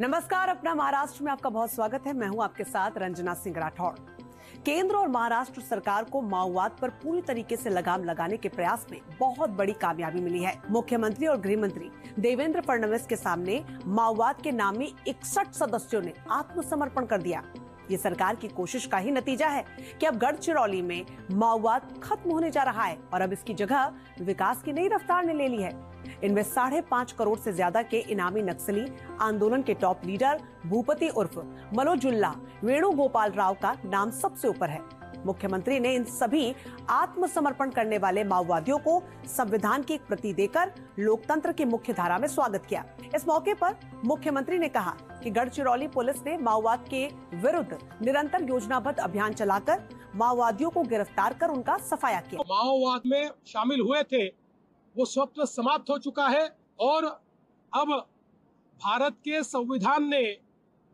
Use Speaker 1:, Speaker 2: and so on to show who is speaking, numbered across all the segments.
Speaker 1: नमस्कार, अपना महाराष्ट्र में आपका बहुत स्वागत है। मैं हूं आपके साथ रंजना सिंह राठौड़। केंद्र और महाराष्ट्र सरकार को माओवाद पर पूरी तरीके से लगाम लगाने के प्रयास में बहुत बड़ी कामयाबी मिली है। मुख्यमंत्री और गृह मंत्री देवेंद्र फडणवीस के सामने माओवाद के नामी 61 सदस्यों ने आत्मसमर्पण कर दिया। ये सरकार की कोशिश का ही नतीजा है कि अब गढ़चिरौली में माओवाद खत्म होने जा रहा है और अब इसकी जगह विकास की नई रफ्तार ने ले ली है। इनमें 5.5 करोड़ से ज्यादा के इनामी नक्सली आंदोलन के टॉप लीडर भूपति उर्फ मनोजुल्ला वेणुगोपाल राव का नाम सबसे ऊपर है। मुख्यमंत्री ने इन सभी आत्मसमर्पण करने वाले माओवादियों को संविधान की एक प्रति देकर लोकतंत्र की मुख्य धारा में स्वागत किया। इस मौके पर मुख्यमंत्री ने कहा कि गढ़चिरौली पुलिस ने माओवाद के विरुद्ध निरंतर योजनाबद्ध अभियान चलाकर माओवादियों को गिरफ्तार कर उनका सफाया किया।
Speaker 2: माओवाद में शामिल हुए थे वो स्वतः समाप्त हो चुका है और अब भारत के संविधान ने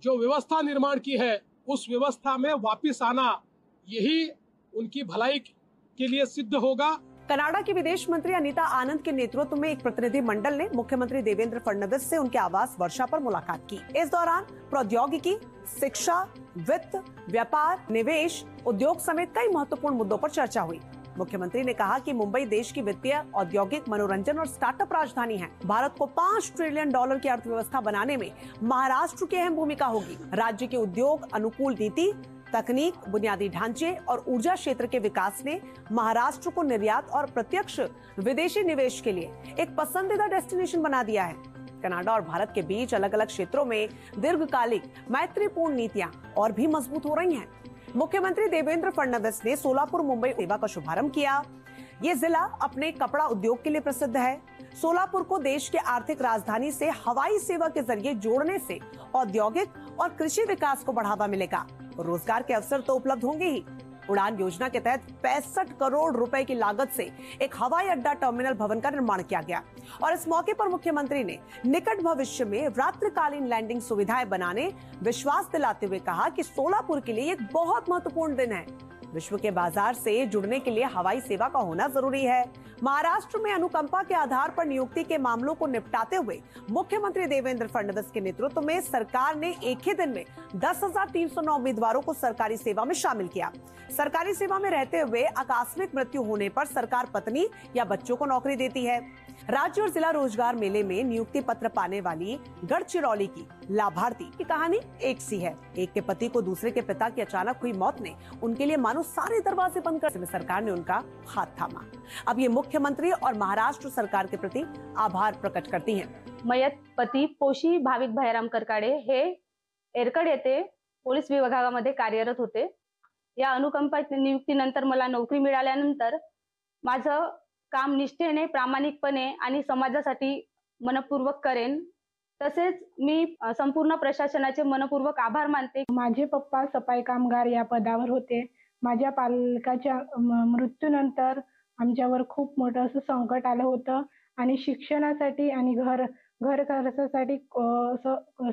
Speaker 2: जो व्यवस्था निर्माण की है उस व्यवस्था में वापस आना यही उनकी भलाई के लिए सिद्ध होगा।
Speaker 1: कनाडा की विदेश मंत्री अनीता आनंद के नेतृत्व में एक प्रतिनिधि मंडल ने मुख्यमंत्री देवेंद्र फडणवीस से उनके आवास वर्षा पर मुलाकात की। इस दौरान प्रौद्योगिकी, शिक्षा, वित्त, व्यापार, निवेश, उद्योग समेत कई महत्वपूर्ण मुद्दों पर चर्चा हुई। मुख्यमंत्री ने कहा कि मुंबई देश की वित्तीय, औद्योगिक, मनोरंजन और स्टार्टअप राजधानी है। भारत को $5 ट्रिलियन की अर्थव्यवस्था बनाने में महाराष्ट्र की अहम भूमिका होगी। राज्य के उद्योग अनुकूल नीति, तकनीक, बुनियादी ढांचे और ऊर्जा क्षेत्र के विकास ने महाराष्ट्र को निर्यात और प्रत्यक्ष विदेशी निवेश के लिए एक पसंदीदा डेस्टिनेशन बना दिया है। कनाडा और भारत के बीच अलग अलग क्षेत्रों में दीर्घकालिक मैत्रीपूर्ण नीतियां और भी मजबूत हो रही हैं। मुख्यमंत्री देवेंद्र फडणवीस ने सोलापुर मुंबई सेवा का शुभारंभ किया। ये जिला अपने कपड़ा उद्योग के लिए प्रसिद्ध है। सोलापुर को देश के आर्थिक राजधानी से हवाई सेवा के जरिए जोड़ने से औद्योगिक और कृषि विकास को बढ़ावा मिलेगा। रोजगार के अवसर तो उपलब्ध होंगे ही। उड़ान योजना के तहत 65 करोड़ रुपए की लागत से एक हवाई अड्डा टर्मिनल भवन का निर्माण किया गया और इस मौके पर मुख्यमंत्री ने निकट भविष्य में रात्रिकालीन लैंडिंग सुविधाएं बनाने विश्वास दिलाते हुए कहा कि सोलापुर के लिए एक बहुत महत्वपूर्ण दिन है। विश्व के बाजार से जुड़ने के लिए हवाई सेवा का होना जरूरी है। महाराष्ट्र में अनुकंपा के आधार पर नियुक्ति के मामलों को निपटाते हुए मुख्यमंत्री देवेंद्र फडणवीस के नेतृत्व में सरकार ने एक ही दिन में 10,309 उम्मीदवारों को सरकारी सेवा में शामिल किया। सरकारी सेवा में रहते हुए आकस्मिक मृत्यु होने पर सरकार पत्नी या बच्चों को नौकरी देती है। राज्य और जिला रोजगार मेले में नियुक्ति पत्र पाने वाली गढ़चिरौली की लाभार्थी की कहानी एक सी है। एक के पति को दूसरे के पिता की अचानक हुई मौत ने उनके लिए मानो सारे दरवाजे बंद कर सरकार ने उनका हाथ थामा। अब ये मुख्यमंत्री और महाराष्ट्र सरकार के प्रति आभार प्रकट करती हैं।
Speaker 3: मयत पती पोशी भाविक भैराम करकाडे हे एरकड येथे पोलीस विभागामध्ये कार्यरत होते। या अनुकंपा नियुक्तीनंतर मला नोकरी मिळाल्यानंतर माझं काम निष्ठेने, प्रामाणिकपणे आणि समाजासाठी मनपूर्वक करेन। तसेच मी संपूर्ण प्रशासनाचे मनपूर्वक आभार मानते।
Speaker 4: माझे पप्पा सफाई कामगार या पदावर होते। माझ्या पालकाच्या मृत्यूनंतर आमच्यावर खूप मोठं असं संकट आलं होतं आणि शिक्षणासाठी आणि घर खर्चासाठी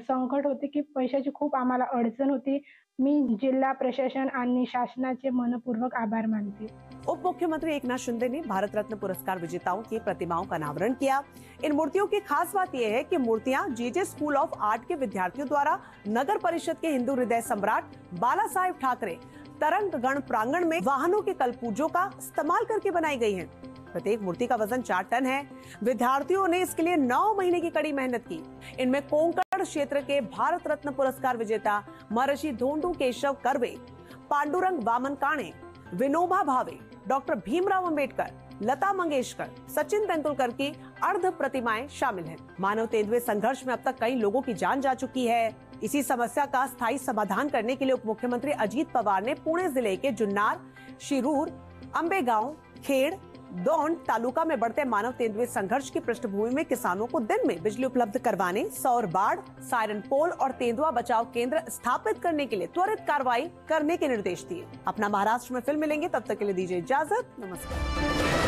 Speaker 4: संकट होते की पैशाची खूप आम्हाला अडचण होती। मी जिल्हा प्रशासन आणि शासनाचे मनपूर्वक आभार मानते।
Speaker 1: उप मुख्यमंत्री एकनाथ शिंदे ने भारत रत्न पुरस्कार विजेताओं की प्रतिमाओं का अनावरण किया। इन मूर्तियों की खास बात यह है कि मूर्तियां जेजे स्कूल ऑफ आर्ट के विद्यार्थियों द्वारा नगर परिषद के हिंदू हृदय सम्राट बाला साहेब ठाकरे तरंग गण प्रांगण में वाहनों के कलपूजों का इस्तेमाल करके बनाई गई है। प्रत्येक मूर्ति का वजन 4 टन है। विद्यार्थियों ने इसके लिए 9 महीने की कड़ी मेहनत की। इनमें कोंकण क्षेत्र के भारत रत्न पुरस्कार विजेता महर्षि धोंडू केशव कर्वे, पांडुरंग वामन काणे, विनोबा भावे, डॉक्टर भीमराव अंबेडकर, लता मंगेशकर, सचिन तेंदुलकर की अर्ध प्रतिमाएं शामिल हैं। मानव तेंदुए संघर्ष में अब तक कई लोगों की जान जा चुकी है। इसी समस्या का स्थायी समाधान करने के लिए उप मुख्यमंत्री अजीत पवार ने पुणे जिले के जुन्नार, शिरूर, अंबेगांव, खेड़, दौंड तालुका में बढ़ते मानव तेंदुए संघर्ष की पृष्ठभूमि में किसानों को दिन में बिजली उपलब्ध करवाने, सौर बाढ़, सायरन पोल और तेंदुआ बचाव केंद्र स्थापित करने के लिए त्वरित कार्रवाई करने के निर्देश दिए। अपना महाराष्ट्र में फिर मिलेंगे, तब तक के लिए दीजिए इजाजत। नमस्कार।